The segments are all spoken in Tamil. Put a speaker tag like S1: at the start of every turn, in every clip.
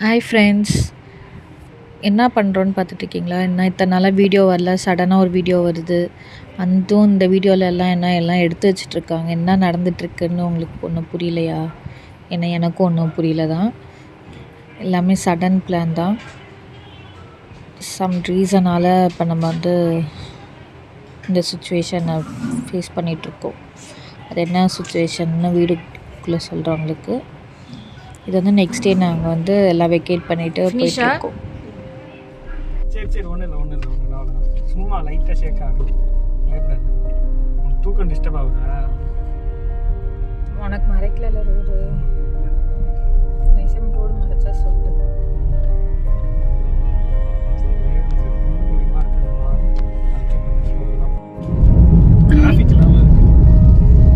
S1: ஹாய் ஃப்ரெண்ட்ஸ், என்ன பண்ணுறோன்னு பார்த்துட்ருக்கீங்களா? என்ன இத்தனை நாளாக வீடியோ வரல, சடனாக ஒரு வீடியோ வருது. அதுவும் இந்த வீடியோவில் எல்லாம் எடுத்து வச்சிட்ருக்காங்க. என்ன நடந்துகிட்ருக்குன்னு உங்களுக்கு ஒன்றும் புரியலையா? ஏன்னா எனக்கும் ஒன்றும் புரியல தான். எல்லாமே சடன் பிளான் தான். சம் ரீசனால் இப்போ நம்ம இந்த சுச்சுவேஷனை ஃபேஸ் பண்ணிகிட்ருக்கோம். அது என்ன சுச்சுவேஷன்னு வீடுக்குள்ளே சொல்கிறவங்களுக்கு. இது நெக்ஸ்ட் டே நாங்கள் எல்லாம் வெக்கேட் பண்ணிவிட்டு போயிட்டுருக்கோம்.
S2: சரி ஒன்றும் இல்லை சும்மா லைட்டாக ஷேக் ஆகும். தூக்கம் டிஸ்டர்ப் ஆகுதா?
S1: உனக்கு மறைக்கல ரோடு நைசம் ரோடு மறைச்சா சொல்லு.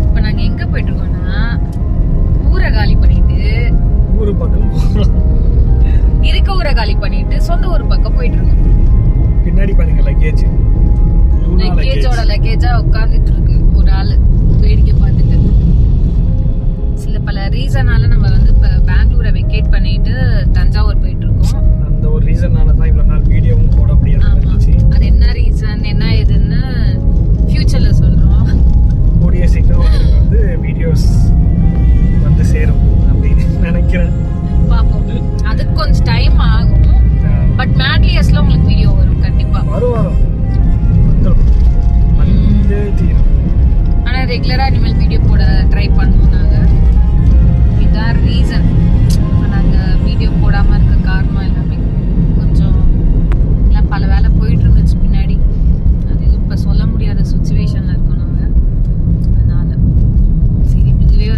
S1: இப்போ நாங்கள் எங்கே போயிட்டுருக்கோன்னா ஊரை காலி பண்ணிட்டு
S2: ஊரு பக்கம்
S1: இருக்க ஊரை காலி பண்ணிட்டு சொந்த ஊர் பக்கம் போயிட்டு இருக்கோம்.
S2: பின்னாடி பாருங்க
S1: லக்கேஜோட லக்கேஜா உட்காந்துட்டு இருக்கு ஒரு ஆளு வேடிக்கை பார்த்துட்டு. சில பல ரீசனால நம்ம இப்போ பெங்களூரை வெக்கேட் பண்ணிட்டு தஞ்சாவூர் போயிட்டு இருக்கோம்.
S2: அந்த ஒரு ரீசனால தான் இவ்வளவு நாள் வீடியோவும் போட முடியாது.
S1: அது என்ன ரீசன் என்ன ஏதுன்னு ஃபியூச்சர்ல சொல்றோம்.
S2: கூடிய சீக்கிரம் வீடியோஸ் சேரும் அப்படின்னு நினைக்கிறேன்.
S1: பாப்போம். அதுக்கு கொஞ்சம் டைம் ஆகும். பட் மேட்லியஸ்ல உங்களுக்கு வீடியோ வரும் கண்டிப்பா.
S2: வரும்
S1: ஆனா ரெகுலரா இனிமேல் வீடியோ போட ட்ரை பண்ணுவோம் நாங்க. இதான் ரீசன். நாங்க வீடியோ போடாம இருக்க காரணம் எல்லாமே கொஞ்சம் எல்லாம் பல வேலை போயிட்டு இருந்துச்சு பின்னாடி. அது எதுவும் இப்ப சொல்ல முடியாத சுச்சுவேஷன்ல இருக்கோம் நாங்க. அதனால சரி இதுவே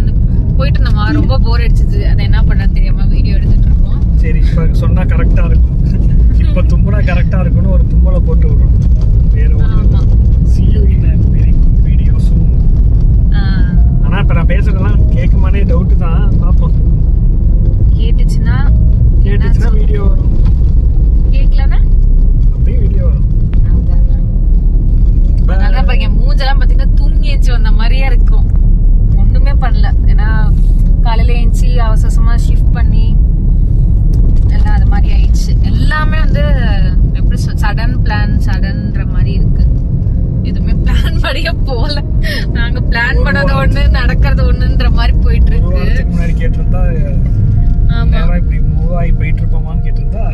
S1: போயிட்டு இருந்தோமா, ரொம்ப போர் அடிச்சிச்சு. அதை என்ன பண்ண தெரியாம வீடியோ எடுத்துட்டு இருக்கோம்.
S2: சரி இப்ப சொன்னா கரெக்டா இருக்கும். இப்ப தும்புனா கரெக்டா இருக்கும்னு ஒரு தும்பலை போட்டு விடுறோம். வேற ஒண்ணு. See you in a very good video soon. ஆனா இப்ப நான் பேசுறதெல்லாம் கேக்குமானே டவுட் தான். பாப்போம்.
S1: கேட்டுச்சுன்னா
S2: வீடியோ வரும்.
S1: கேக்கலனா
S2: அப்படியே வீடியோ வரும்.
S1: அதான் பாருங்க மூஞ்செல்லாம் பாத்தீங்கன்னா தூங்கி ஏஞ்சி வந்த மாதிரியே இருக்கும். ஒண்ணுமே பண்ணல. ஏன்னா காலையில ஏஞ்சி அவசரமா ஷிஃப்ட் பண்ணி எல்லாம் அது மாதிரி ஆயிடுச்சு. எல்லாமே எப்படி சடன் பிளான் சடன்ற மாதிரி இருக்கு. எதுவுமே பிளான் படியே போல. நாங்க பிளான் பண்ணது ஒண்ணு நடக்கிறது ஒண்ணுன்ற மாதிரி போயிட்டு இருக்கு.
S2: முன்னாடி கேட்டிருந்தா இப்படி மூவ் ஆகி போயிட்டு இருப்போமான்னு கேட்டிருந்தா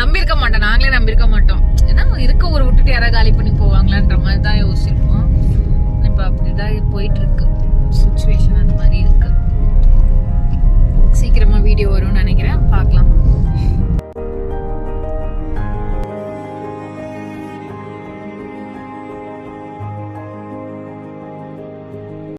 S1: நம்பியிருக்க மாட்டோம். நாங்களே நம்பியிருக்க மாட்டோம். ஏன்னா இருக்க ஊரை விட்டுட்டு யாராவது காலி பண்ணி போவாங்களான்ற மாதிரி தான் யோசிச்சிருப்போம். இப்ப அப்படிதான் போயிட்டு இருக்கு சுச்சுவேஷன். அந்த மாதிரி